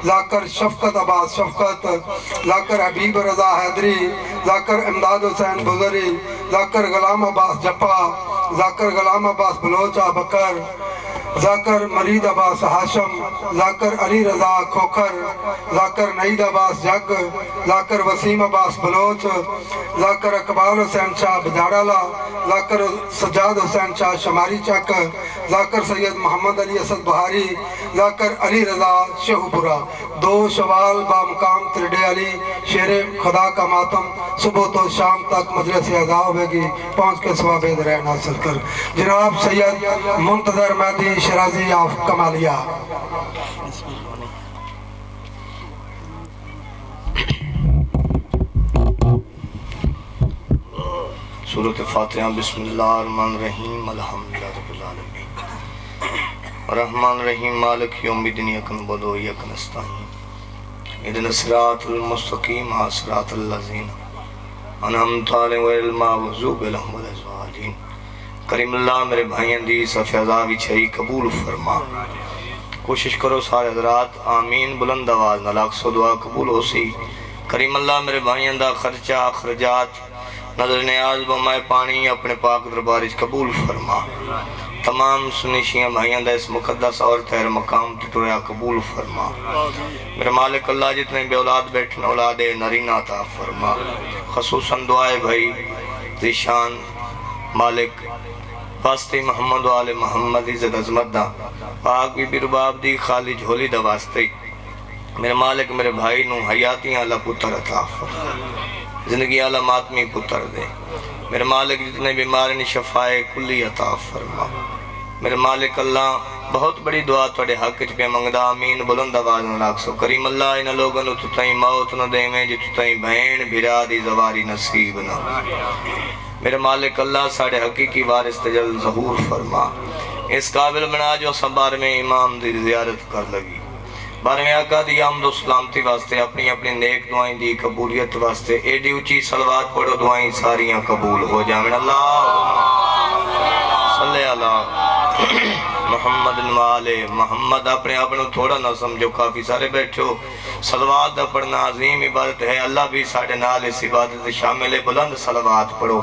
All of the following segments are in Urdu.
ذاکر شفقت عباس شفقت، ذاکر حبیب رضا حیدری، ذاکر امداد حسین بزری، ذاکر غلام عباس جپا، ذاکر غلام عباس بلوچا بکر، ذاکر مرید عباس ہاشم، ذاکر علی رضا کھوکھر، ذاکر نعید عباس جگ، ذاکر وسیم عباس بلوچ، ذاکر اقبال حسین شاہ بجاڑالا، ذاکر سجاد حسین شاہ شماری چک، ذاکر سید محمد علی اسد بہاری، ذاکر علی رضا شہپورہ۔ 2 شوال بامقام ترڈے علی، شیر خدا کا ماتم صبح تو شام تک مجلس ادا ہوئے گی، پہنچ کے ثواب درین حاصل کر۔ جناب سید منتظر مہدی شرازی آف کمالیہ۔ سورۃ فاتحہ۔ بسم اللہ الرحمن الرحیم، الحمدللہ رب العالمین، الرحمن الرحیم، مالک یوم الدین، ایاک نعبد و ایاک نستعین، اهدنا الصراط المستقیم، صراط الذین انعمت علیہم غیر المغضوب علیہم ولا الضالین۔ کریم اللہ میرے بھائیاں دی صفحہ وچھائی قبول فرما۔ کوشش کرو سارے حضرات آمین بلند آواز نہ لاکھ سو دعا قبول ہو سی۔ کریم اللہ میرے بھائیاں دا خرچہ اخرجات نظر نیاز بمائے پانی اپنے پاک دربارش قبول فرما۔ تمام سنی شیعہ بھائیاں دا اس مقدس اور تیر مقام ٹٹوریا قبول فرما۔ میرے مالک اللہ جتنے بے اولاد بیٹھن اولاد نرینہ عطا فرما۔ خصوصاً دعائے بھائی ذیشان مالک واسطے محمد و آل محمد عزت عظمت دا، پاک بی بی رباب دی خالی جھولی دا واسطے میرے مالک میرے بھائی نو حیاتیاں اللہ پتر عطا فرما، زندگی اعلیٰ ماتمی پتر دے۔ میرے مالک جتنے بیمارین شفائے کلی عطا فرما۔ میرے مالک اللہ بہت بڑی دعا توڑے حق چ پہ منگدا آمین بلند آواز نہ لاکھ سو۔ کریم اللہ انہاں لوگوں نو تتائیں موت نہ دے میں جو تتائیں بہن بھرا دی زواری نصیب نہ۔ میرے مالک اللہ ساڑھے حقیقی وارث تجل ظہور فرما۔ اس قابل بنا جو سبار میں امام دی زیارت کر لگی، بارے میں آقا دی آمد و سلامتی واسطے اپنی اپنی نیک دعائیں دی قبولیت واسطے ایڈی اچھی صلوات پڑھو دعائیں ساریاں قبول ہو جائیں۔ اللہ صلی اللہ محمد والے محمد۔ اپنے اپنے تھوڑا نہ سمجھو، کافی سارے بیٹھو۔ صلوات دا پڑھنا عظیم عبادت ہے، اللہ بھی ساڑھے نال اس عبادت شامل ہے، بلند صلوات پڑھو۔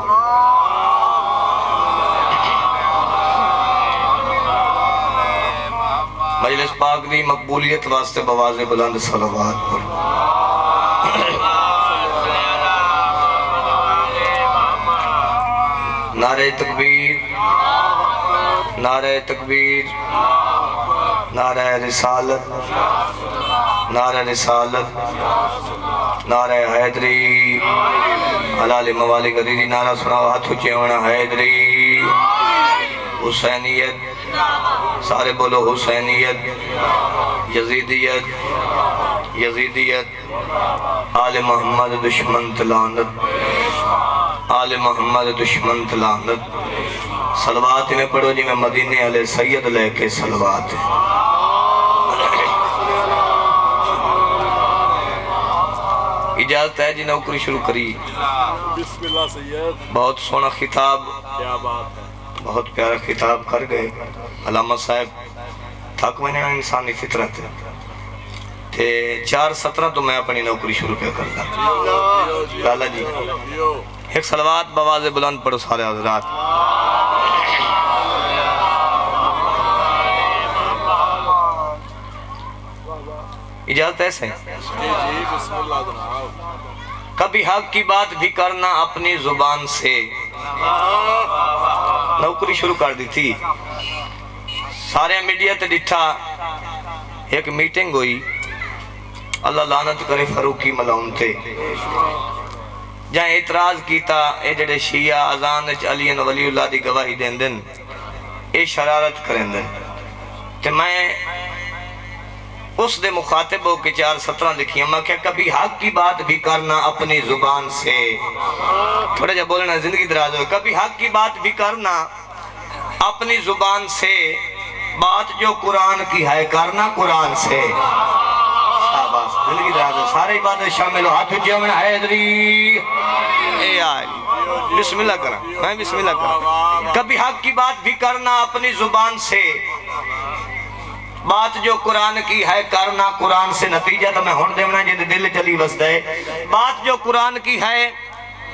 مجلس پاک دی مقبولیت واسطے بواز بلند صلوات پڑھو۔ نعرہ تکبیر، نعرہ تکبیر، نعرہ رسالت، نعرہ رسالت، نعرہ حیدری، حلال موالی قدیری نعرہ سناو ہاتھ اچھے ہونا حیدری، حسینیت، سارے بولو حسینیت، یزیدیت، یزیدیت، آل محمد دشمن تلانت، آل محمد دشمن تلانت۔ صلوات میں پڑھو جی میں مدینے علیہ سید لے کے صلوات ہے۔ اجازت ہے جی نوکری شروع کری۔ بسم اللہ سید۔ بہت سونا خطاب، کیا بات ہے، بہت پیارا خطاب کر گئے علامہ صاحب۔ تھک میں نے انسانی فطرت ہے تے 4:17 تو میں اپنی نوکری شروع پہ کرتا۔ لالا جی ایک صلوات بواز بلند پڑھو سارے حضرات۔ اجازت ایسے جی بسم اللہ جناب۔ کبھی حق کی بات بھی کرنا اپنی زبان سے۔ نوکری شروع کر دی تھی، سارے میڈیا تے ڈٹھا، ایک میٹنگ ہوئی، اللہ لعنت کرے فاروقی ملعون تھے، جہاں اعتراض کیتا اے جڑے شیعہ اذان وچ علی ولی اللہ دی گواہی دین دن، اے شرارت کریں دن، تے میں اس دے مخاطب ہو کے 4:17 لکھیاں، میں کہا کبھی حق کی بات بھی کرنا اپنی زبان سے۔ تھوڑا جا بولنا زندگی دراز ہو، کبھی حق کی بات بھی کرنا اپنی زبان سے، بات جو قرآن کی ہے کرنا قرآن سے۔ شاباش، زندگی دراز ہو، سارے عبادت شامل ہو، ہاتھ اٹھائے میں حیدری، اے آئی بسم اللہ کرا، میں بسم اللہ کرا۔ کبھی حق کی بات بھی کرنا اپنی زبان سے، بات جو قرآن کی ہے کرنا قرآن سے نتیجہ تو میں ہون دیونا جن دل چلی بستا ہے بات جو قرآن کی ہے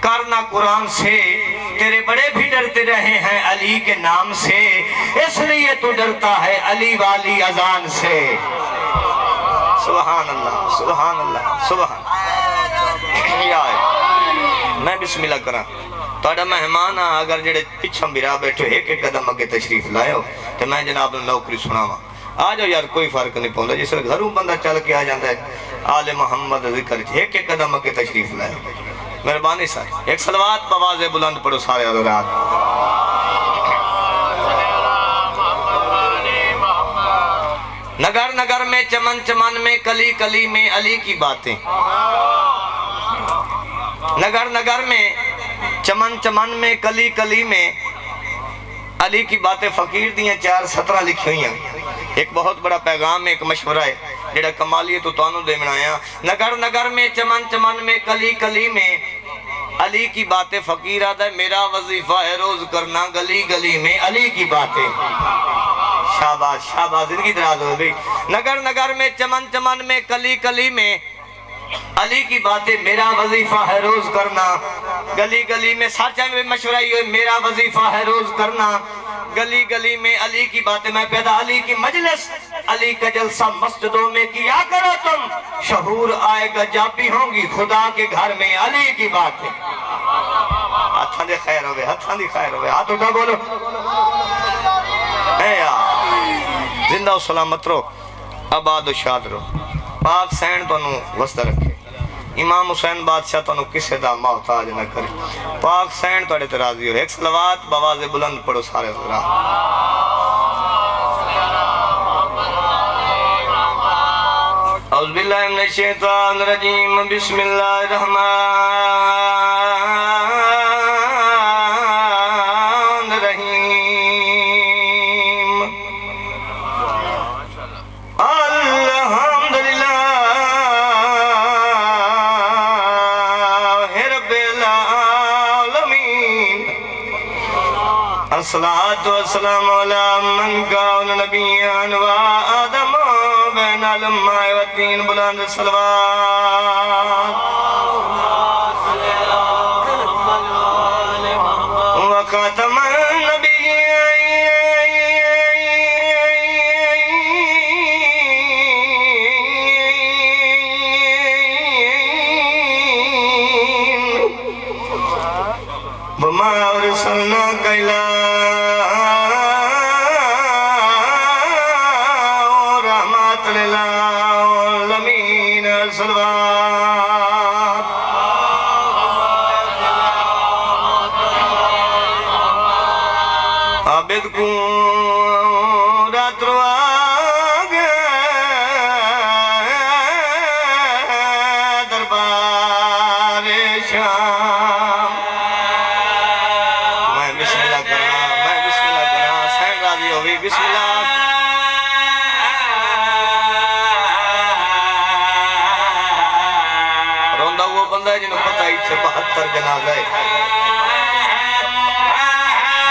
کرنا قرآن سے تیرے بڑے بھی ڈرتے رہے ہیں علی کے نام سے اس لیے تو ڈرتا ہے علی والی اذان سے سبحان اللہ سبحان اللہ سبحان یا میں بسم اللہ کرا توڑا مہمان اگر جڑے پچھا میرا بیٹھو ایک ایک قدم اگے تشریف لائے ہو تو میں جناب نوکری سنا ہوا آ جاؤ یار کوئی فرق نہیں پہنچا جس طرح گھروں بندہ چل کے آ جاندہ ہے آل محمد ذکر ایک ایک قدم اگے تشریف لائے ہو مہربانی سارے ایک صلوات بواز بلند پڑھو سارے حضرات نگر نگر میں چمن چمن میں کلی کلی میں علی کی باتیں نگر نگر میں چمن چمن میں کلی کلی میں علی کی باتیں فقیر دیاں 4:17 لکھی ہوئی ہیں ایک بہت بڑا پیغام ایک مشورہ ہے جڑا کمالی تو تانوں دے منایا نگر نگر میں چمن چمن میں کلی کلی میں علی کی باتیں فقیر آدھا ہے میرا وظیفہ ہے روز کرنا گلی گلی میں علی کی باتیں شاباش شاباش زندگی دراز ہو گئی نگر نگر میں چمن چمن میں کلی کلی میں علی کی باتیں میرا وظیفہ ہے روز کرنا گلی گلی میں سچا میں مشورہ ہی ہوئے میرا وظیفہ ہے روز کرنا گلی گلی میں علی کی باتیں میں پیدا علی کی مجلس علی کا جلسہ مسجدوں میں کیا کرو تم شہور آئے گا جاپی ہوں گی خدا کے گھر میں علی کی باتیں ہاتھاں دے خیر ہوئے ہاتھاں دی خیر ہوئے ہاتھ اٹھا بولو اے یار زندہ و سلامت رو آباد و شاد رو پاک سین تو انہوں وسط رکھے امام حسین بادشاہ تو انہوں کسے دا محتاج نہ کرے پاک سین تو اڑے راضی ہو ایک صلوات بواز بلند پڑھو سارے حضرات اعوذ باللہ من الشیطان الرجیم بسم اللہ الرحمن الصلاة والسلام على من كان نبيا وآدم بين الماء والدين بلند الصلوات وخاتم وما أرسلناك إلا رحمة للعالمين الصلوات عابد کو رات رواگ دربار شام بسم اللہ روندہ وہ بندہ ہے جنہوں پتہ ہی چھے 72 جنازہ ہے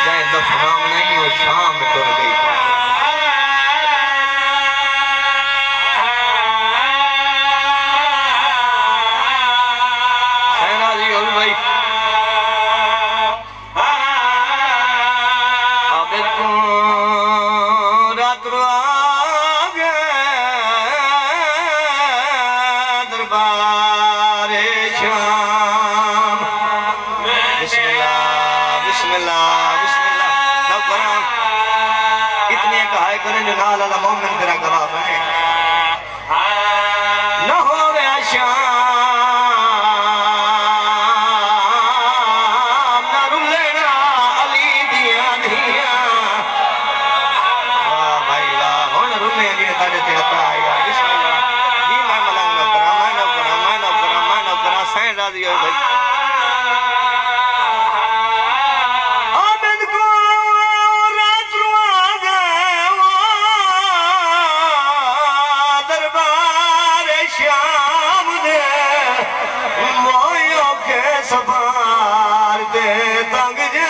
جائیں دفنام نہیں وہ شام میں تر گئی سین راضی ہوئی بھائی عابد کو دربار شام بسم اللہ بسم اللہ بسم اللہ نوکران اتنے کہائے کریں جو نال اللہ مومن تیرا گواہ بنے نہ ہوئے شام نہ رلینا علی دیا دیا واہ بھائی واہ ہون رلنے جنہیں تاجے تیرا پرائے گا بسم اللہ جی میں ملنگ نوکران سین راضی ہوئی بھائی عابد کو رات رواگ دربار شام دے مویوں کے سفار دے تنگ جے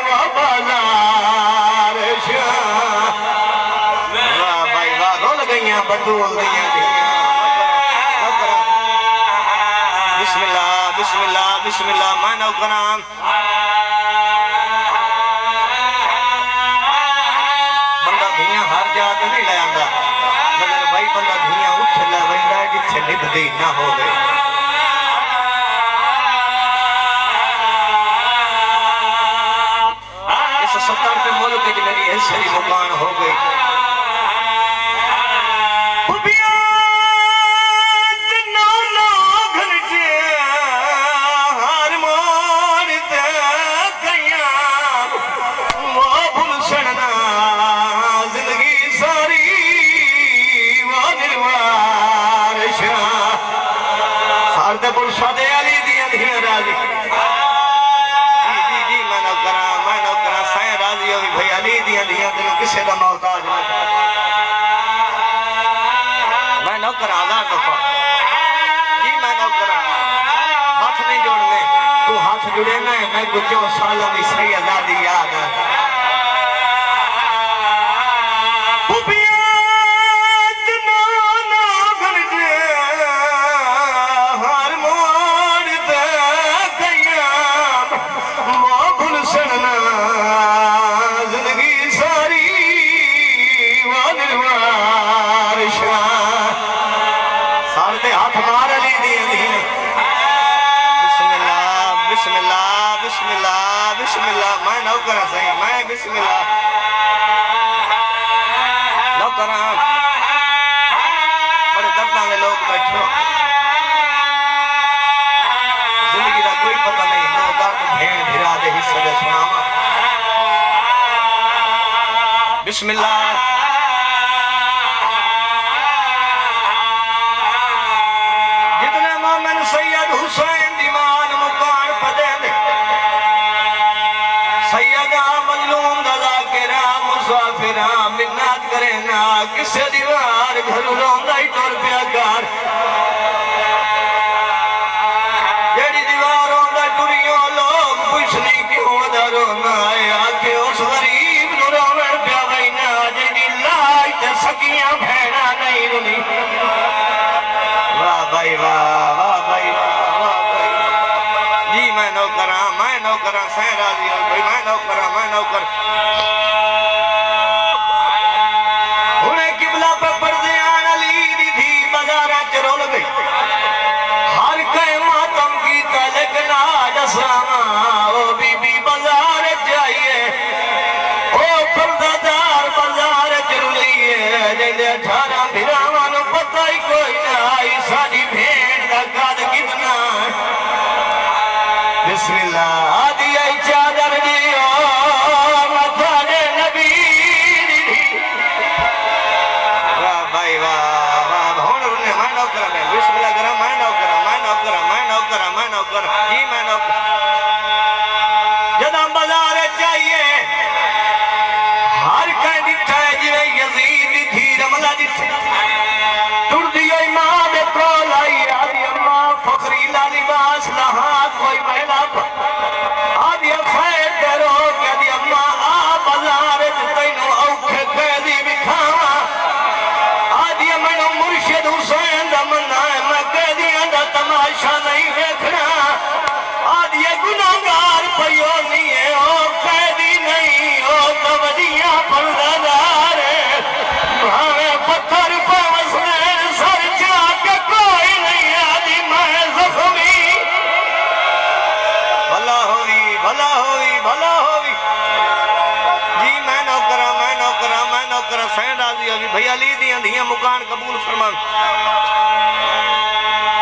و بازار شام بطول دیاں بسم اللہ بسم اللہ بسم اللہ میں نو کرام بندہ دھیاں ہر جاتے نہیں لے آندہ مگر بھائی بندہ دھیاں اٹھ لے ویندہ ہے جتھے نبدی نہ ہو گئی اس 70 پہ ملک کی میری حصری مکان ہو گئی کسے دا محتاج میں نوکر آزاد دفعہ جی میں نوکر ہاتھ نہیں جوڑنے تو ہاتھ جڑے میں کچھ سالوں کی صحیح آزادی یاد ہے بسم اللہ میں نوکرہ صحیح میں بسم اللہ نوکرہ بڑے دردہ میں لوگ بیٹھو زندگی دا کوئی پتہ نہیں نو درد بھین بھرا دے حصہ دے سناما بسم اللہ جتنے مومن سید حسین دیمان مکان پدے دے سیدہ مظلوم دادا کے رام مسافران منات کرے نا کسے دیوار گھر روندہ ہی ٹور پیا کار جیڑی دیوار روندہ ٹوریوں لوگ پوچھنی کیوں دا رونا ہے آکے اس غریب نو روڑ پیا بھائینا جیڑی لائی تے سکیاں بھیڑا نہیں رونی واہ بھائی واہ بھائی واہ جی میں نوکرہ سین راضی ہوں کوئی میں نوکر انہیں قبلہ پہ پردے آن علی دی تھی بازارہ چرول گئی ہر کئی ماتم کی تلک ناج اسلاما او بی بی بازار جائیے او پردادار بازار چرولیے جیدے 18 بھیراوانو پتہ ہی کوئی نہ آئی ساڑی بھیڑ دا قد کتنا بسم اللہ آدھی آئی چادر دیو مدھان نبی دی واہ بھائی واہ ہون رنے میں نوکرہ میں بسم اللہ کرا میں نوکرہ جی میں نوکرہ جدہ بازار چاہیے ہر کہیں دٹھا ہے جوے یزید تھی رملہ دٹھے ٹر دیو امام کول آئی آدھی اماں فخری لالی باس لہا کوئی مہلا آدھی خیر درو کہ آدھی اماں بازار تینو اوکھے قیدی بکھاوا آدھی منو مرشد حسین دا منہ ہے میں قیدیاں دا تماشا نہیں ویکھنا آدھی گناہگار پیو نہیں ہے او قیدی نہیں او توجیاں پردادار بھاوے پتھر پہ وسنے سر چاکے کوئی نہیں آدھی میں زخمی بھلا ہوئی جی میں نوکرہ سین راضی ہوگی بھئی علی دیاں دیاں مکان قبول فرمان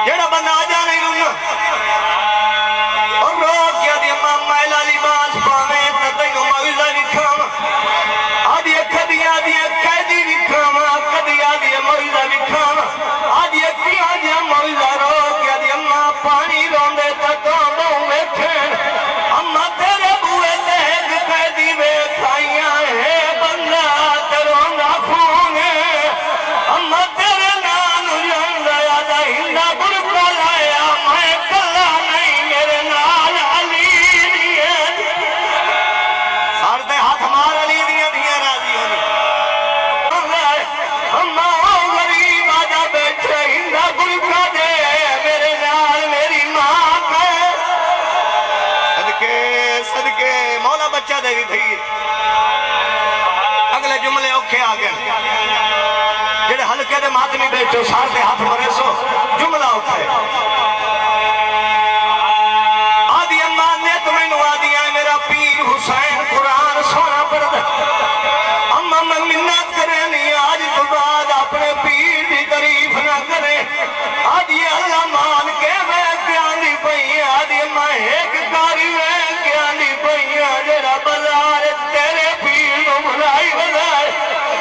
جیڑا بندہ آجا نہیں رونا اور روک کیا دی امام مائلہ لباس پاویں تتینو موزہ لکھاما آدھی کدی قیدی لکھاما کدی آدھی موزہ لکھاما آدھی کیا جا موزہ روک کیا دی امام پانی روندے تک آموں میں کھین اماں تیرے بوئے تہد قیدی میں کھائیاں ہے بندہ تیروں نہ کھونے اماں تیرے نان گئی تھی اگلے جملے اوکھے آگئے جڑے ہلکے دے ماتمی بیٹھو سار دے ہاتھ مرے سو جملہ اوکھے آدھی امان نے تمہیں نو آدھی آئے میرا پیر حسین قرآن سونا پڑھ دے اما میں منت کرے نہیں آج تو بعد اپنے پیر دی تعریف نہ کرے آج یہ اللہ مان کے میں کیانی پئی آج یہ میں ایک کاری میں کیانی پئی جڑا بازار تیرے پیر نو بھلائی بلائے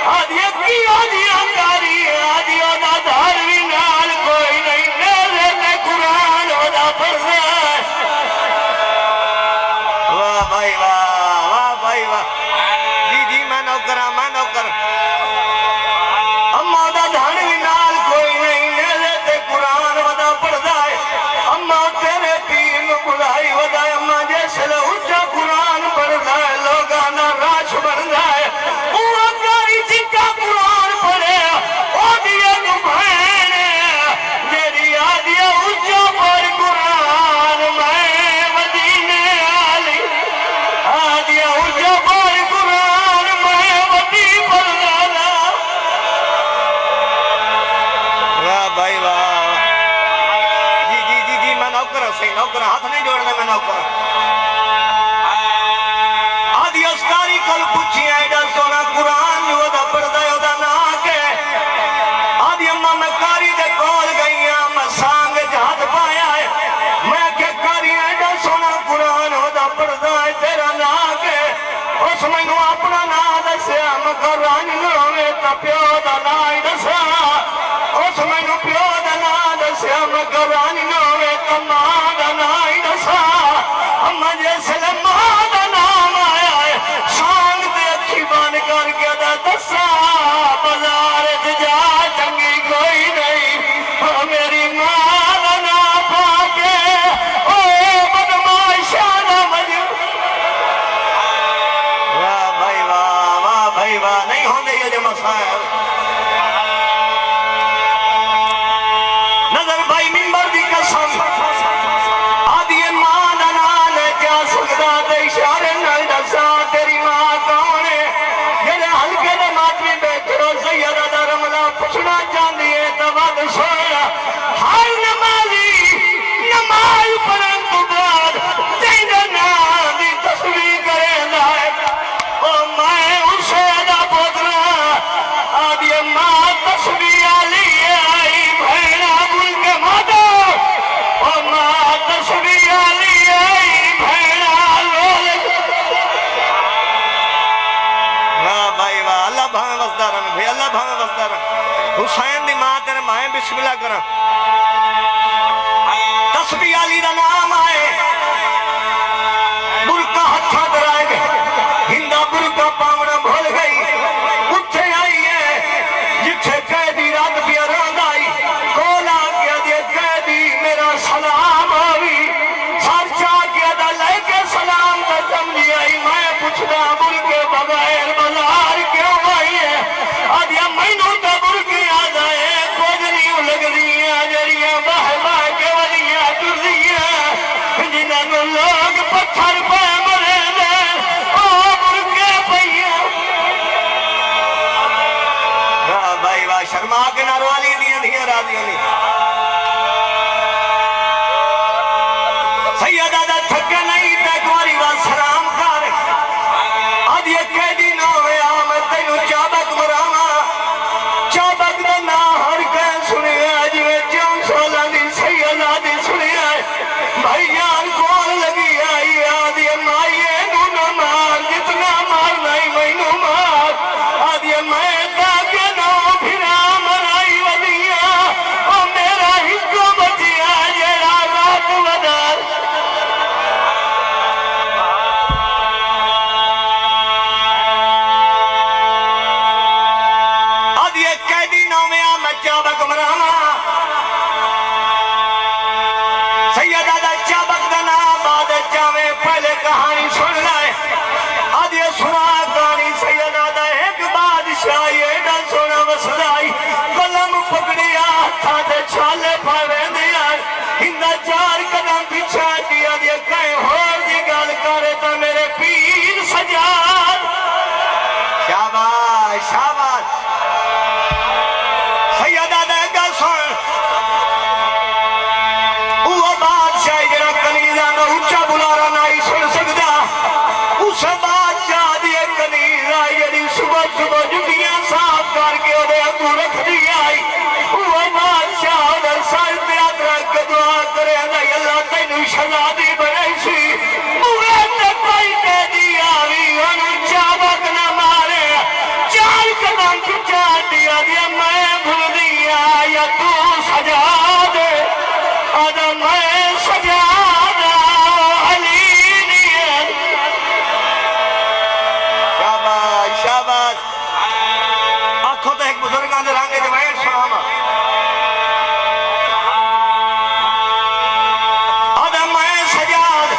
آج یہ کی آج یہ کاری آج یہ نادار بھی نال کوئی نہیں میرے نے قرآن ودا پڑھ دے واہ بھائی واہ واہ بھائی واہ جی جی میں نوکر اما دا دھان بھی نال کوئی نہیں میرے تے قرآن ودا پڑھ دائے اما تیرے پیر نو بلائی ودائے اما جیسے اچھا قرآن پڑھ دائے لوگانا راش بڑھ دائے اوہ کاری جکا قرآن پڑھے آدھیا نو بھائنے جیری آدھیا اچھا پڑھ قرآن میں مدینے آلی آدھیا اچھا پڑھ قرآن میں ودی پڑھ دانا واہ بھائی واہ جی میں نوکر صحیح نوکر ہاتھ نہیں جوڑنا میں نوکر آدھی اسکاری کل پوچھی ہے ایڈا سونا قرآن جو دا پڑھتا ہے دا نا کے آدھی اممہ میں کاری دے کول گئی ہیں میں سانگ جہاد پایا ہے میں کہ کاری ایڈا سونا قرآن دا پڑھتا ہے تیرا نا کے اس میں نو اپنا نا دسیا میں قرآن نوے تا پیو دا نا دسیا اس میں نو پیو دا نا دسیا میں قرآن نوے تا ماں دا نا دسیا اما جیسے ماں دا نام آیا ہے سانگ دے اکھی بان کر کے دا دسا بازار جا چنگی کوئی نہیں میری ماں دا نام پاکے او بدماشا دا مجھو واہ بھائی واہ نہیں ہوں دے یہ جو مسائل نظر بھائی ممبر دی قسم آدھی ماں نان کیا سکتا دے اشارے نل دسا تیری ماں کون ہے جڑے ہلکے دے ماتمی بیٹھے ہو سیدہ دا رملہ پوچھنا چاندی ہے تباد سویا ہر نمازی نماز پڑھن تو بعد تیرے نام دی تصویر کرے لائے او میں اسے دا پوترا آدھی ماں تصویر آلی آئی بھیڑا بل کے مادو او ماں تصویر آلی آئی بھیڑا لول واہ بھائی واہ اللہ بھامے وزدارہ میں بھی اللہ بھامے وزدارہ حسین دی ماں تیرے مائیں بسم اللہ کرا تصویر آلی دا نام آئے برکہ ہتھا درائے گئے ہندہ برکہ پاونا بھول گئی اٹھے آئی ہے جتھے قیدی رات پیا روند آئی کولا کیا دے قیدی میرا سلام ہوئی سار چاہ کیا دا لے کے سلام دا سمجھی آئی میں پوچھنا برکے بغیر بازار کیوں آئی ہے آدھیا مینوں تا برکے آد آئے کوجنیوں لگ دیاں جڑیاں باہ باہ کے ولیاں ٹر دیاں جنہاں کو لوگ پتھر پہ مرے دے او برکے پئیاں واہ بھائی واہ شرما کے ناروالی دیاں راضیوں نہیں سیدہ دا تھکے نہیں تے کواری واہ سلام کر آدھ یہ قیدی نہ ہوئے آمد تینو چابک مراما چابک دا نا ہر کہیں سنے آج میں چون سولہ دی سیدہ دی سنے آئے بھائی جان کون لگی آئی آدھی تو رکھ دیا وہ بادشاہ دا سجدے رکھ دعا کرے اللہ تینوں شہزادی بنائی سی بوے تے کوئی دے دیا وی انہوں چابک نہ مارے چار قدم پچا دیا میں بھول دیا یا تو سجا دے آدھا میں سجا دا علی نیت شاباش شاباش آنکھوں تو ایک بزرگاں دے رانگے جوائر سلامہ آدھا میں سجا دا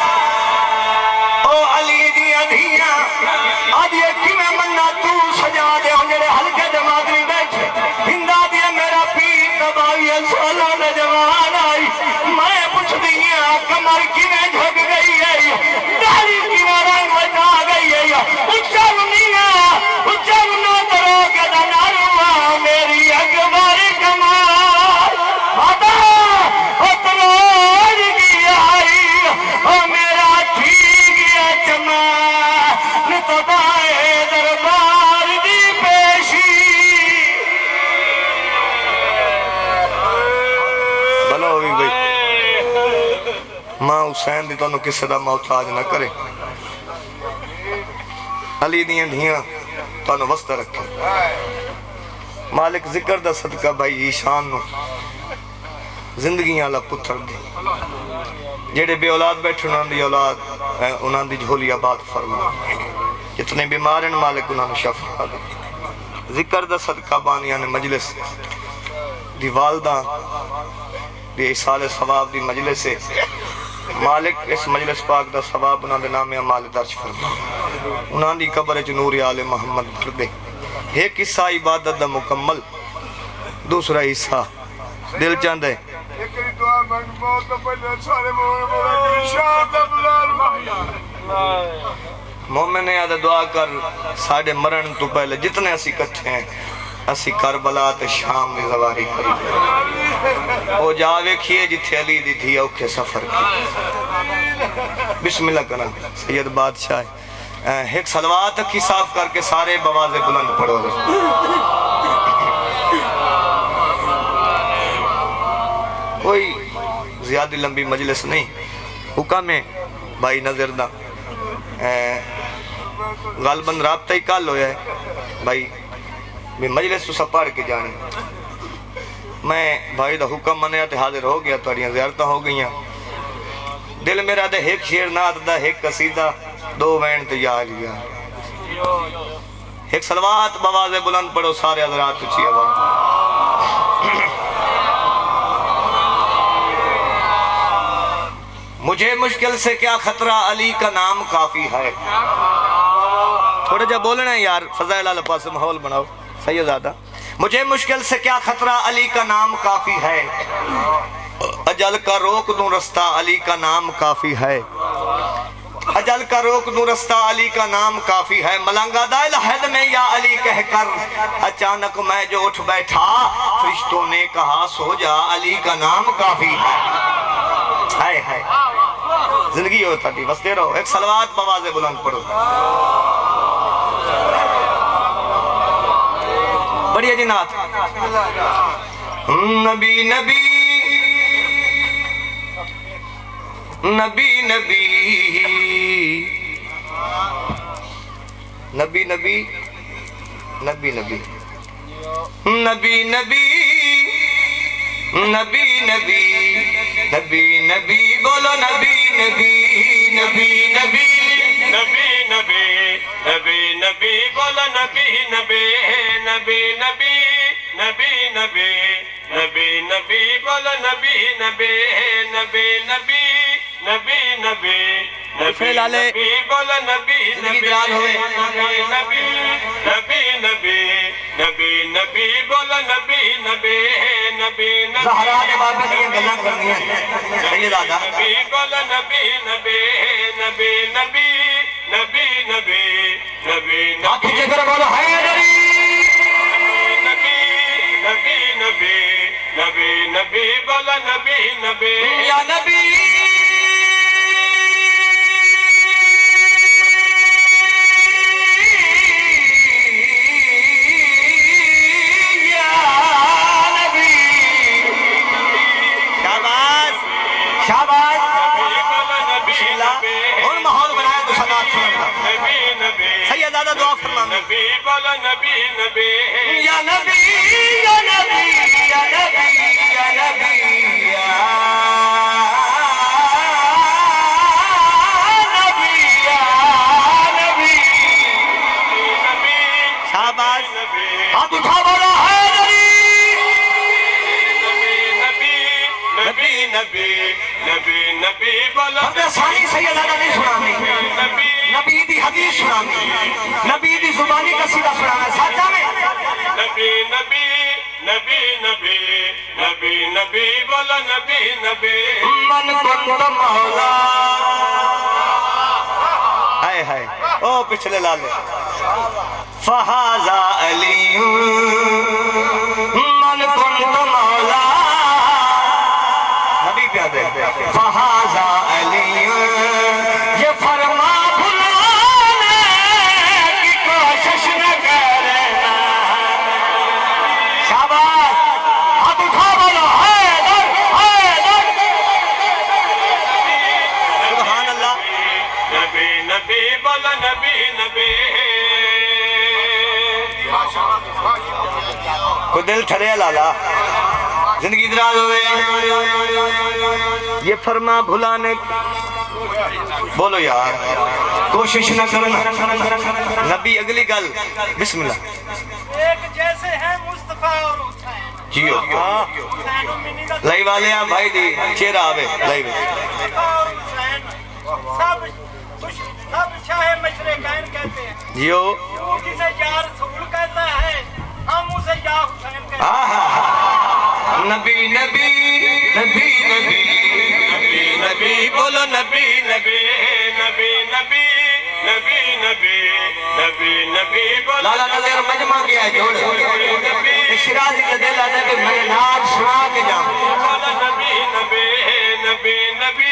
او علی دیا دھیاں آدھ یہ کی میں مننا تو سجا دے ہوں جڑے ہلکے جماعت نہیں بیٹھے ہندہ دیا میرا پیر تباہی سالوں نے جوان آئی میں پوچھ دیا کمر کی میں جھگ گئی ہے داڑھی کی میں رنگ بتا گئی ہے اچھل نہ کرو کہ ناروا میری اکبر کمال آدھا اتنوڑ کی آئی اور میرا ٹھیک گیا چمال تباہ دربار دی پیشی بھلا ہوئی بھئی ماں حسین دی تانوں کسے دا محتاج نہ کرے علی دیاں دھیاں تانوں وسط رکھے مالک ذکر دا صدقہ بھائی ایشان نو زندگیاں اللہ پتر دی جیڑے بے اولاد بیٹھے انہاں دی جھولی آباد فرما جتنے بیمارن مالک انہاں نے شفا دے ذکر دا صدقہ بانیان مجلس دی والدہ دی ایصال ثواب دی مجلس سے مالک اس مجلس پاک دا ثواب انہاں دے نام اعمال درج فرما انہاں دی قبر وچ نور آل محمد بھر دے ایک حصہ عبادت دا مکمل دوسرا حصہ دل چاند ہے مومن نے آدھا دعا کر ساڑھے مرن تو پہلے جتنے اسی کٹھے ہیں اسی کربلا تے شام میں زواری کری او جاوے کھیے جتھے علی دی تھی اوکھے سفر کی بسم اللہ کرنا سید بادشاہ ایک صلوات کی صاف کر کے سارے بوازے بلند پڑھو کوئی زیادہ لمبی مجلس نہیں حکم ہے بھائی نظر دا غالباً رابطہ ہی کال ہویا ہے بھائی میں مجلس تو سب پڑھ کے جانے میں بھائی دا حکم منیا تے حاضر ہو گیا توڑیاں زیارتہ ہو گئیاں دل میرا دے ایک شیر نات دا ایک قصیدہ دو وین تے یا لیا ایک صلوات بوازے بلند پڑھو سارے حضرات اچھی آواز مجھے مشکل سے کیا خطرہ علی کا نام کافی ہے تھوڑا جا بولنا ہے یار فضائل اللہ پاس محول بناؤ سیدزادہ مجھے مشکل سے کیا خطرہ علی کا نام کافی ہے اجل کا روک دوں رستہ علی کا نام کافی ہے اجل کا روک دوں رستہ علی کا نام کافی ہے ملنگا دائے لحد میں یا علی کہہ کر اچانک میں جو اٹھ بیٹھا فرشتوں نے کہا سو جا علی کا نام کافی ہے ہائے ہائے زندگی ہوتا تھی بستے رہو ایک صلوات بوازے بلند پڑھو بڑھیا جی نات نبی نبی نبی نبی نبی نبی نبی نبی نبی نبی نبی نبی نبی نبی بولو نبی نبی نبی نبی نبی نبی نبی نبی بولو نبی نبی نبی نبی نبی نبی نبی نبی بولو نبی نبی نبی نبی نبی نبی فیل آلے بولو نبی زندگی درال ہوئے نبی نبی نبی نبی نبی بولو نبی نبی نبی زہرا نے بابے دیئے گلہ کرنی ہے سیدادہ نبی بولو نبی نبی نبی نبی نبی نبی نبی ہاتھ کھچے کر بولو حیدری نبی نبی نبی نبی نبی بولو نبی نبی یا نبی یا اللہ اور ماحول بنایا تو صدات سننا نبی نبی سیدادہ دعا فرما نبی بولو نبی نبی یا نبی یا نبی یا نبی یا نبی یا نبی یا نبی شاباش ہاتھ اٹھا بولا ہے نبی نبی نبی نبی بولو ہم نے سانی سیدادہ نہیں سنانی نبی دی حدیث سنانی نبی دی زبانی قصیدہ سنانا ساتھا میں نبی نبی نبی نبی نبی نبی بولو نبی نبی من کنت مولا ہائے ہائے او پچھلے لالے فہذا علی من کنت مولا نبی پیادے فہذا علی یہ فرما بھلانے کی کوشش نہ کرنا شاباش ہاتھ اٹھا بولو حیدر حیدر سبحان اللہ نبی نبی بولو نبی نبی کو دل ٹھرے لالا زندگی دراز ہوئے یہ فرما بھلانے بولو یار کوشش نہ کرنا نبی اگلی گل بسم اللہ ایک جیسے ہیں مصطفیٰ اور حسین جیو حسین و منی کا لائی والے ہیں بھائی دی چہرہ آوے لائی والے مصطفیٰ اور حسین سب شاہ مشرقین کہتے ہیں جیو تو جسے یا رسول کہتا ہے ہم اسے یا حسین کہتے ہیں نبی نبی نبی نبی نبی نبی بولو نبی نبی نبی نبی نبی نبی نبی نبی بولو لالا نظر مجمع کیا ہے جوڑ شرازی کے دل آنے پہ میں ناک سنا کے جاؤں بولو نبی نبی نبی نبی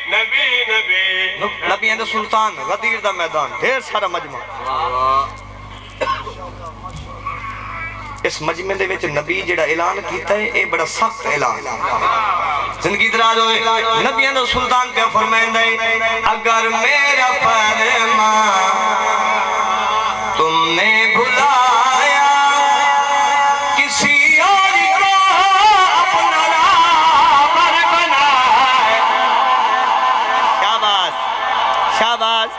نبی نبی نبی اندر سلطان غدیر دا میدان ڈھیر سارا مجمع اس مجمع دے وچ نبی جڑا اعلان کیتا ہے اے بڑا سخت اعلان زندگی دراز ہوئے نبی اندر سلطان پہ فرمائندہ ہے اگر میرا فرمان تم نے بھلایا کسی اور کو اپنا راہبر بنایا شاباش شاباش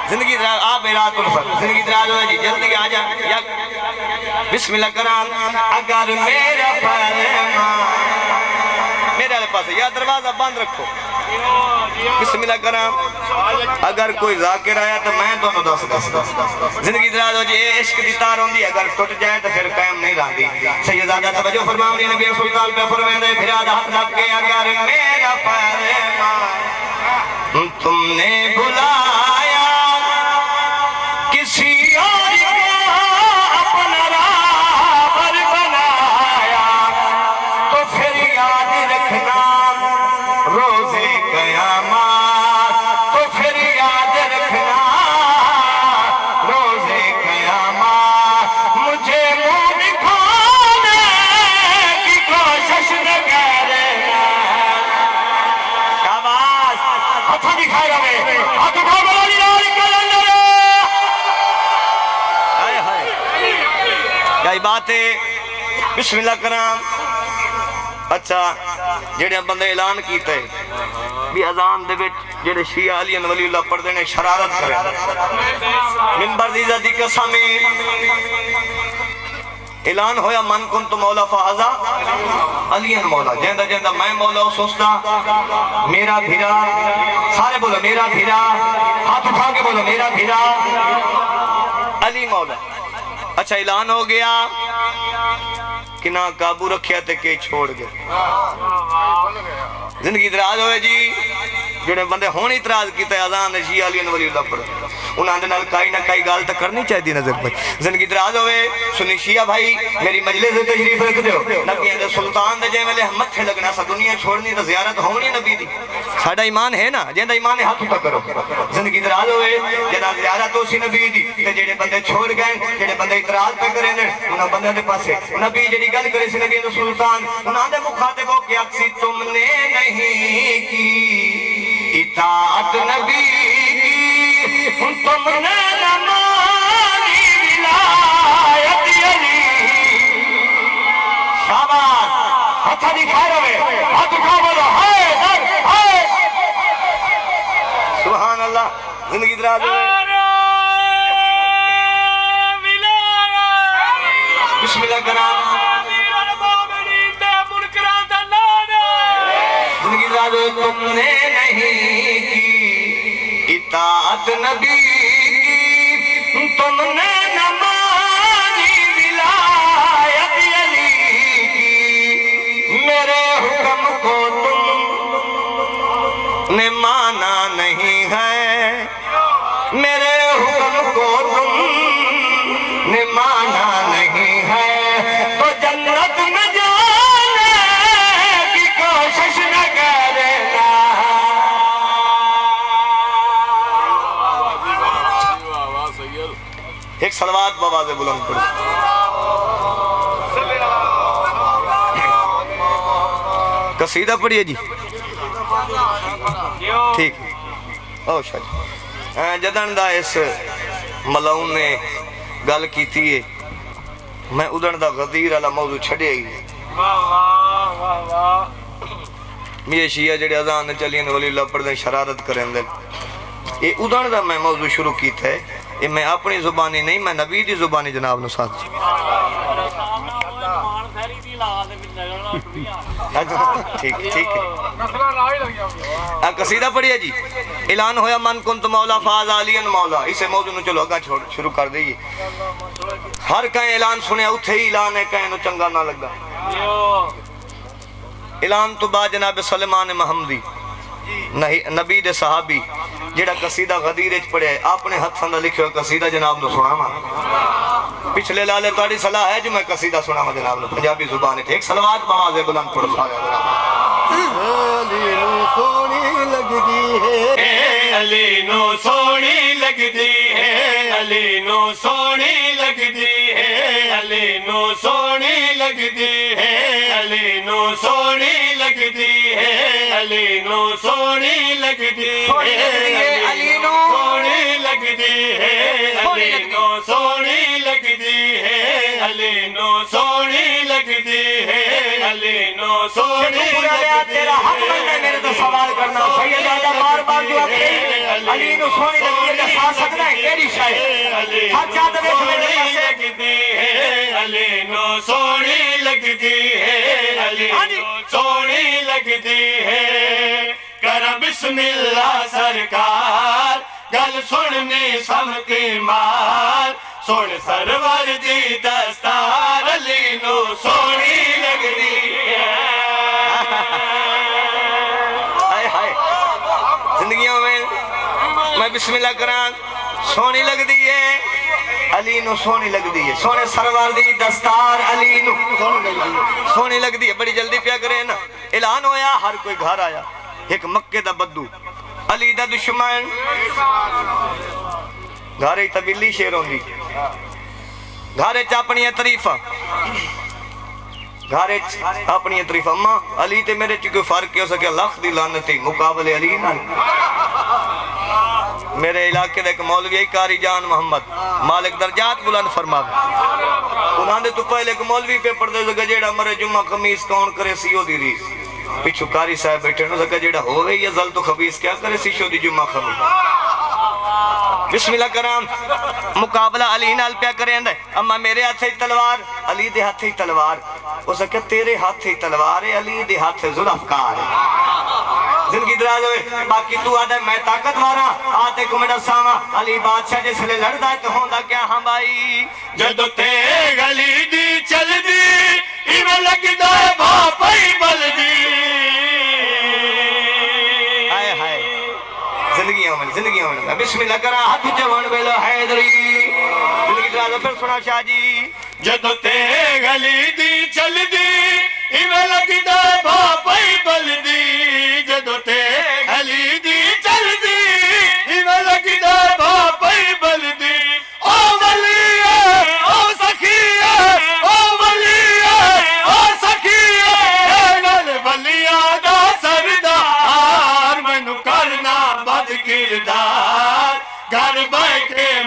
زندگی دراز آپ رات الفت زندگی دراز ہوئے جی جلدی آجا بسم اللہ کرام اگر میرا فرمان میرے علیہ پاس یا دروازہ بند رکھو بسم اللہ کرام اگر کوئی ذاکر آیا تو میں دونوں دس زندگی دراز ہو جی اے عشق دی تار ہوندی اگر ٹوٹ جائے تو پھر قائم نہیں رہندی سیدادہ توجہ فرماؤں نے نبی سلطان پہ فرمائے دے پھر آدھا حق لگ کے اگر میرا فرمان تم نے بلایا کسی اور کو اپنا راہبر بنایا تو پھر یاد رکھنا روز قیامت تو پھر یاد رکھنا روز قیامت مجھے منہ دکھانے کی کوشش نہ کرنا شاباش ہاتھ دکھائے گا میں ہاتھ اٹھا بولا لیلہ کلندر ہائے ہائے کیا بات ہے بسم اللہ کرام اچھا جڑے بندے اعلان کیتا ہے بھی اذان دے وچ جڑے شیعہ علی ولی اللہ پڑھ دینے شرارت کرے منبر دی عزت دی قسم اعلان ہویا من کن تو مولا فہذا علی مولا جیندہ جیندہ میں مولا سوستا میرا بھیرا سارے بولو میرا بھیرا ہاتھ اٹھا کے بولو میرا بھیرا علی مولا اچھا اعلان ہو گیا کہ نہ قابو رکھیا تے کہ چھوڑ گئے زندگی دراز ہوئے جی جڑے بندے ہونی اتراز کیتا ہے اذان شیعہ علی ولی اللہ پر انہاں دے نال کائی نہ کائی گال تے کرنی چاہیے نظر پہ زندگی دراز ہوئے سنی شیعہ بھائی میری مجلس دے تشریف رکھ دیو نبی دے سلطان دے جے ویلے متھے لگنا سا دنیا چھوڑنی تے زیارت ہونی نبی دی ساڈا ایمان ہے نا جیندا ایمان ہے ہاتھ اٹھا کرو زندگی دراز ہوئے جدا زیارت ہو سی نبی دی تے جڑے بندے چھوڑ گئے جڑے بندے اتراز پہ کرے نے انہاں بندے دے پاسے نبی جڑی گل کرے سی نبی دے سلطان انہاں دے مخاطب ہو کہ اکسی تم نے نہیں کی اطاعت نبی کی تم نے نہ مانی ولایت علی شاباش ہاتھ دکھائے ہوئے ہاتھ اٹھا بولو ہائے سبحان اللہ زندگی دراز ہوئے بسم اللہ کرام زندگی دراز ہوئے تم نے نہیں کی اطاعت نبی کی تم نے نہ مانی ولایت علی کی میرے حکم کو تم نے مانا نہیں ہے میرے حکم کو تم نے مانا نہیں ہے تو جنت میں جانے کی کوشش نہ کرنا واہ سید ایک صلوات بآواز بلند پڑھو قصیدہ پڑھیے جی ٹھیک او شاہ جی جدن دا اس ملاؤں نے گل کیتی ہے میں ادن دا غدیر علی موضوع چھڑے ہی یہ شیعہ جڑے اذان چلین ولی اللہ پڑھ دیں شرارت کریں دیں یہ ادن دا میں موضوع شروع کیتا ہے یہ میں اپنی زبانی نہیں میں نبی دی زبانی جناب نو ساتھ ٹھیک ہے قصیدہ پڑھئے جی اعلان ہویا من کنت مولا فاز عالین مولا اسے موضوع نو چلو اگا شروع کر دئیے ہر کہیں اعلان سنے اتھے ہی اعلان ہے کہیں نو چنگا نہ لگا اعلان تو با جناب سلیمان محمدی نبی دے صحابی جیڑا قصیدہ غدیرج پڑھے اپنے ہتھاں دا لکھے ہوئے قصیدہ جناب نو سناواں پچھلے لالے تاری صلاح ہے جو میں قصیدہ سناواں جناب نو پنجابی زبان ہے ایک صلوات بآواز بلند پڑھو سارے علی نو سونی لگدی ہے علی نو سونی لگدی ہے علی نو سونی لگدی ہے علی نو سونی لگدی ہے علی نو سونی لگدی ہے علی نو سونی لگدی ہے علی نو سونی لگدی ہے علی نو سونی لگدی ہے علی نو سونی لگدی ہے علی نو سونی تیرا حق بننا میرے تو سوال کرنا سید آدھا بار بار جو اپنے علی نو سونی لگدی ہے جیسا سکنا ہے کیری شاید ہاتھ چاہتا دیکھ میرے لگدی ہے علی نو سونی لگدی ہے علی نو سونی لگدی ہے کر بسم اللہ سرکار گل سننی سم کی مار سن سرور دی دستار علی نو سونی لگدی ہے زندگیوں میں بسم اللہ کران سونی لگ دی ہے علی نو سونی لگ دی ہے سونے سرور دی دستار علی نو سونی لگ دی ہے بڑی جلدی پیا کرے نا اعلان ہویا ہر کوئی گھر آیا ایک مکے دا بدو علی دا دشمن گھارے تبیلی شیر ہوندی گھارے چاپنی تریفہ گھارے اپنی تریفہ اماں علی تے میرے چی کوئی فرق کیا سکے لکھ دی لانتی مقابل علی نہ میرے علاقے دے ایک مولوی ہے کاری جان محمد مالک درجات بلند فرما انہاں دے تو پہلے ایک مولوی پہ پڑھ دے سکا جیڑا مرے جمعہ خمیس کون کرے سیو دی ریس پچھو کاری صاحب بیٹھے نو سکا جیڑا ہو گئی ہے ظل تو خبیس کیا کرے سیشو دی جمعہ خمیس بسم اللہ کرام مقابلہ علی نال پیا کریں دے اما میرے ہاتھ ہی تلوار علی دے ہاتھ ہی تلوار وہ سکے تیرے ہاتھ ہی تلوار ہے علی دے ہاتھ ذوالفقار ہے زندگی دراز ہوئے باقی تو آدھے میں طاقت مارا آتے کو میرا ساما علی بادشاہ جس لے لڑدا ہے تو ہوندہ کیا ہم بھائی جدو تے گلی دی چل دی ایویں لگدا ہے بھاپئی بل دی زندگی ہونے بسم اللہ کرا ہاتھ جوان بیلو حیدری زندگی دراز پھر سنا شاہ جی جدو تے گلی دی چل دی ایویں لگدا ہے بھاپئی بل دی جدو تے گلی دی چل دی ایویں لگدا ہے بھاپئی بل دی او ولی ہے او سخی ہے او ولی ہے او سخی ہے نال ولیاں دا سردار مینوں کرنا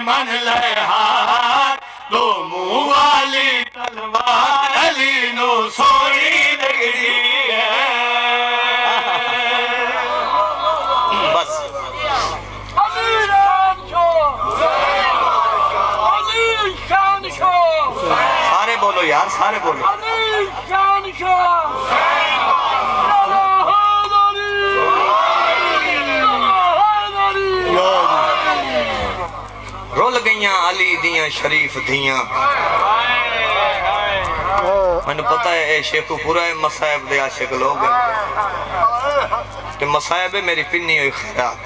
من لے ہار دو منہ والی تلوار علی نو سونی لگدی ہے بس سارے بولو یار سارے بولو رول گئیاں علی دیاں شریف دیاں میں نے پتا ہے اے شیخ پورا ہے مسائب دے عاشق لوگ ہیں کہ مسائب ہے میری پنی ہوئی خیرات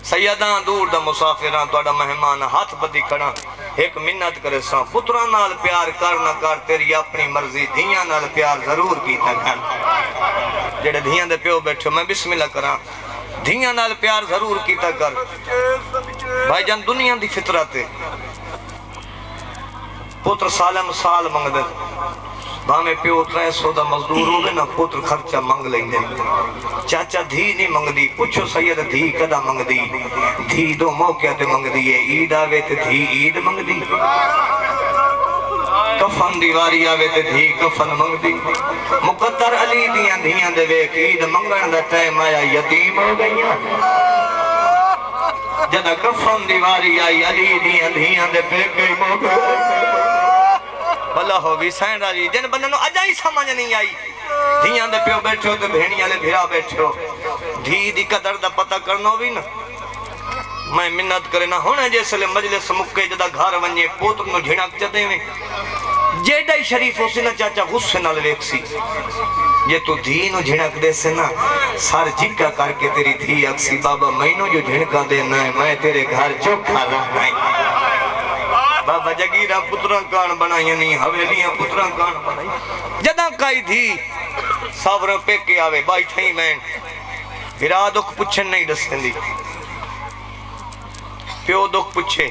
سیداں دور دا مسافران تو اڈا مہمان ہاتھ بدی کھڑا ایک منت کرے ساں پتران نال پیار کرنا کر تیری اپنی مرضی دھیاں نال پیار ضرور کیتا کر جڑے دھیاں دے پیو بیٹھو میں بسم اللہ کراں دھیاں نال پیار ضرور کیتا کر بھائی جان دنیا دی فطرت ہے پتر سالم سال منگ دے بھامے پیو 300 دا مزدور ہوگے نا پتر خرچہ منگ لیں دے چاچا دھی نہیں منگ دی پوچھو سید دھی کدا منگ دی دھی دو موقع تے منگ دی عید آوے تے دھی عید منگ دی کفن دیواری آوے تے دھی کفن منگ دی مقدر علی دیاں دھیاں دے ویک عید منگن دا ٹائم آیا یتیم ہو گئیاں جدہ کفن دیواری آئی علی دیاں دھیاں دے پیک گئی موقع بھلا ہوگی سائن راجی جن بندے نو اجائی سمجھ نہیں آئی دھیاں دے پیو بیٹھو تے بھینیاں لے بھیرا بیٹھو دھی دی قدر دا پتہ کرنا بھی نا میں منت کرے نہ ہونے جیسے لے مجلس مکے جدہ گھار ونجے پوتر نو جھنک چدے میں جیڈائی شریف ہو سی نا چاچا غصے نال ویک سی یہ تو دھی نو جھنک دے سے نا سار جھکا کر کے تیری دھی اکسی بابا میں نو جو جھنکا دینا ہے میں تیرے گھر چوکھا رہنا ہے بابا جگیرہ پتران کان بنائی نہیں حویلیاں پتران کان بنائی جدہ کائی تھی ساوروں پہ کے آوے بائی تھائی میں بھرا دکھ پچھن نہیں ڈسیں دی پیو دکھ پچھے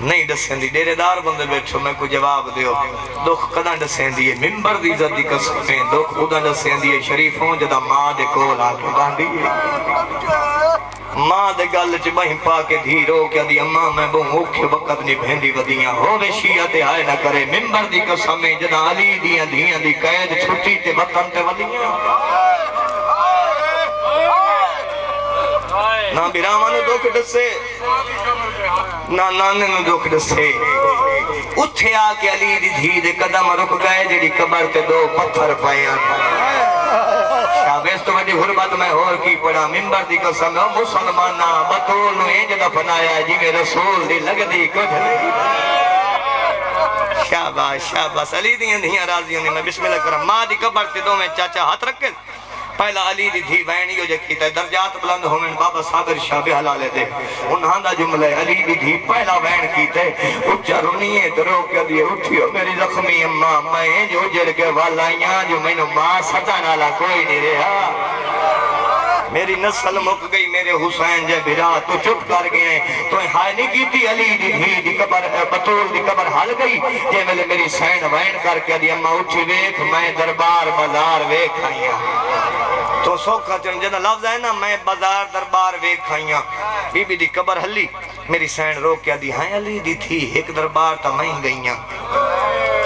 نہیں ڈسیں دی دیرے دار بندے بیٹھو میں کو جواب دیو دکھ قدہ ڈسیں دیئے ممبر دی عزت دی قسمیں دکھ خدا ڈسیں دیئے شریفوں جدہ ماں دے کول آکے باندھیے ماں دے گل چ بہن پا کے دھیرو کیا دی اماں میں بو موکھے وقت نہیں بھیندی ودیاں ہووے شیعہ تے آئے نہ کرے ممبر دی قسمیں جدہ علی دیاں دھیاں دی قید چھٹی تے وطن تے ودیاں نہ بیرامان دکھ ڈسے نہ نانے نو دکھ ڈسے اٹھے آکے علی دی دھی دے قدم رک گئے جڑی قبر تے دو پتھر پائیاں شابیس تو بڑی غربت میں اور کی پڑا ممبر دی قسم او مسلمانہ بطول نو اینج دفنایا جی میں رسول دی لگ دی کچھ نہیں شاباش شاباش علی دیاں دھیاں راضیوں نے میں بسم اللہ کرم ماں دی قبر تے دو میں چاچا ہاتھ رکھے پہلا علی دی دھی بینیو جے کیتا ہے درجات بلند ہومن بابا صابر شاہ بے حلالے دے انہاں دا جملہ ہے علی دی دھی پہلا بین کیتا ہے اچھا رونیے درو کے دیئے اٹھیو میری زخمی اماں میں جو جڑ کے والائیاں جو میں نو ماں ستا نالا کوئی نہیں رہا میری نسل مک گئی میرے حسین جے بھرا تو چپ کر گئے تو ہائے نہیں کیتی علی دی دھی دی قبر بطول دی قبر حل گئی جے ملے میری سین وین کر کے دی اماں اٹھی ویکھ میں دربار بازار ویکھ آئیاں تو سوکھا چن جنہ لفظ ہے نا میں بازار دربار ویکھ آئیاں بی بی دی قبر حلی میری سین رو کیا دی ہائے علی دی تھی ایک دربار تا میں گئیاں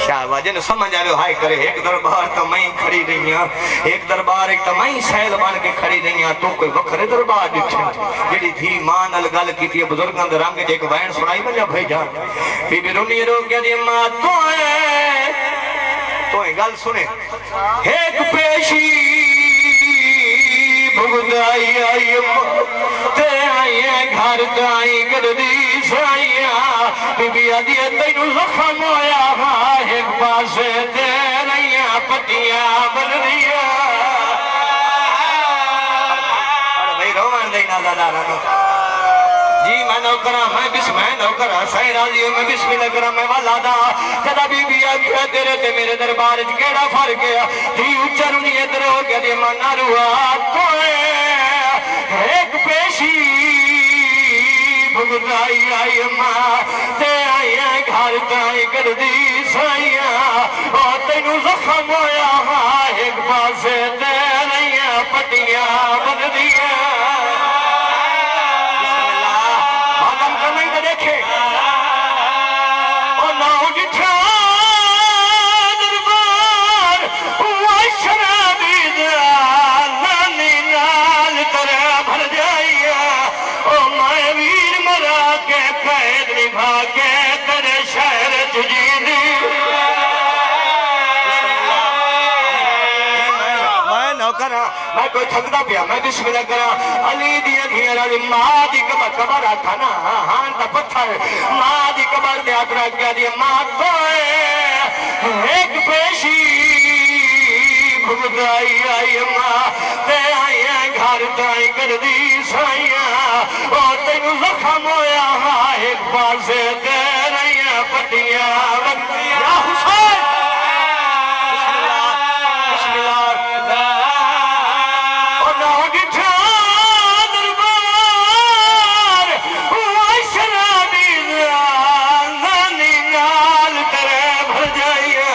شاہبہ جن سمجھ آئے ہائے کرے ایک دربار تا میں کھڑی رہیاں ایک دربار ایک تا میں سیل بان کے کھڑی رہیاں تو کوئی وکھرے دربار دیکھیں جیڑی تھی ماں نل گل کی تھی بزرگاں دے رنگ جے ایک وین سنائی بنیا بھائی جان بی بی رونی رو کیا دی ماں تو گل سنے ایک پیشی بھگدائی آئی تے آئیے گھر دائی گردی سائیاں بی بی آدھی تینو زخم ہویا ایک پاسے دے رہیاں پتیاں بن رہیاں بھئی روان دینا دادارانو جی میں نوکرہ میں بسم میں نوکرہ سائی راضیوں میں بسم اللہ کرا میں والا دا جدا بی بی آکھیا تیرے تے میرے دربار کیڑا فرق گیا تھی اچھرونی ادھر ہو گیا دی مانا روا کوئے ایک پیشی بھگدائی آئی ماں تے آئی گھر تائی کردی سائیاں اور تینو زخم ہویا ایک پاسے تے رہیاں پتیاں بن دیاں نا میں کوئی تھکدا پیا میں بسم اللہ کرا علی دیا دھیاں رالی ماں دی قبر آکھا نا ہاں تا پتھر ماں دی قبر دے ہاتھ رکھ گیا دیا ماں کوئے ایک پیشی بھگدائی آئی ماں تے آئیاں گھر تائی کر دی سائیاں اور تینو زخم ہویا ایک پاسے دے رہیاں پٹیاں یا حسین بسم اللہ اور نہ گٹھا دربار وشرابی نانی نال ترے بھر جائیا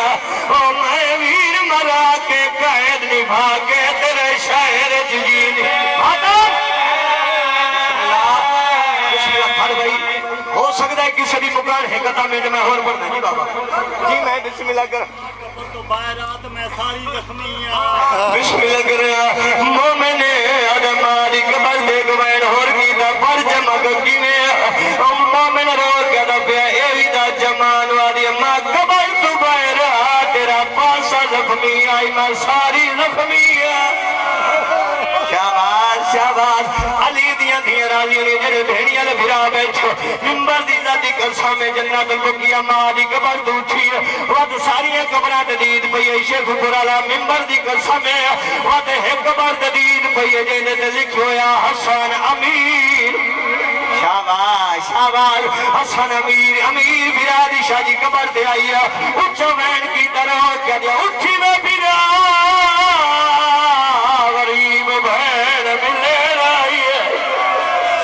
اور میں ویر مرا کے قید نبھا کے تیرے شہر جیلی ہو سکتا ہے کسی بھی مکان ہے کتا میں جو میں اور پڑھنا جی بابا جی میں بسم اللہ کر تو بائرات میں ساری زخمیاں بسم اللہ کر مومن آدم آدی قبر دے گوین اور کی دا پر جمع کی میں مومن رو کیا دا پیا ایوی دا جمان وادی اما قبر تو بائرات تیرا پاسا زخمی آئی میں ساری زخمیاں شاباز شاباز علی دیاں دیاں راضی انہیں جنہیں بھیڑیاں لبھرا بیٹھو ممبر دی ذاتی قرصہ میں جنت البقیہ ماں دی قبر دوٹھی وقت ساریاں قبرات دید پئی شیخ قرالا ممبر دی قرصہ میں وقت ہے قبر دید پئی جنت لکھو یا حسن امیر شاباز شاباز حسن امیر امیر برادی شاہ جی قبر دے آئی اچھو وین کی طرح کیا دیا اٹھی میں برا غریب بھین ملے رہی ہے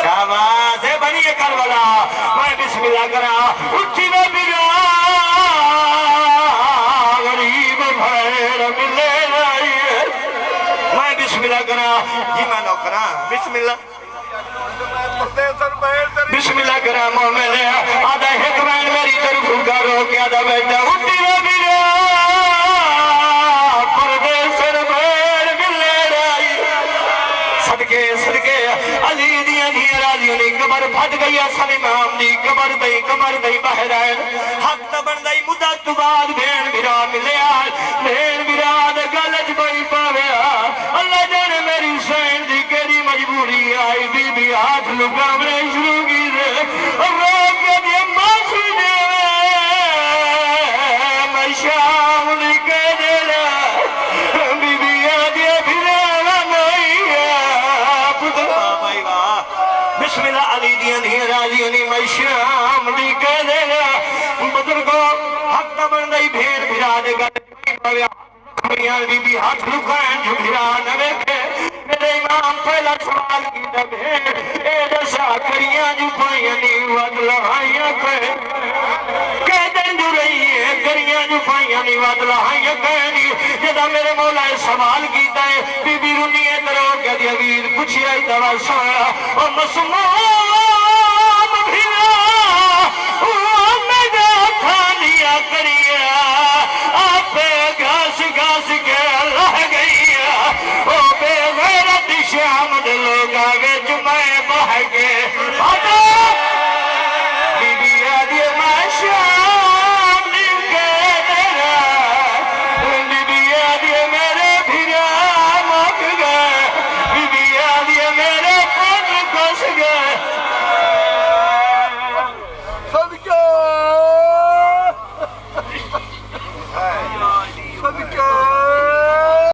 شاباز ہے بنی کربلا میں بسم اللہ کرا اٹھی میں برا غریب بھین ملے رہی ہے میں بسم اللہ کرا جی میں نو کرا بسم اللہ بسم اللہ کرا مومن آدھا حکمین میری طرف کرو کہ آدھا بیٹا اٹھی میں برا پردے سر بھین ملے رہی صدقے صدقے علی دیاں دیاں راضیوں نے قبر پھٹ گئی اصل امام دی قبر دئی بہرائن حق تبن دئی مدت بعد بھین بھرا ملے آج بھین بھرا دے گلج بئی پاویا اللہ جانے میری سین دی کیری مجبوری آئی بی بی ہاتھ لکامنے شروع کی دے روک کے دے معافی دے میں شام لکے دے بی بی آدھے بھرا نہیں پتر بائی واہ بسم اللہ علی دیاں دیاں راضیوں نے میں شام لکے دے بزرگو حق تبن دئی بھین بھرا دے گا بی بی ہاتھ لکائیں جو بھرا نہ ویکھے میرے امام پہلا سوال کی دبھین اے دسا کریاں جو پائیاں نہیں وقت لہائیاں کہہ دن جو رہی ہے کریاں جو پائیاں نہیں وقت لہائیاں کہنی جدا میرے مولا سوال کی دائیں بی بی رونی ہے درو کہہ دیا گیر کچھ آئی دوا سویا اور مسموم بھرا میں گا تھا لیا کریا آپ گھاس گھاس کے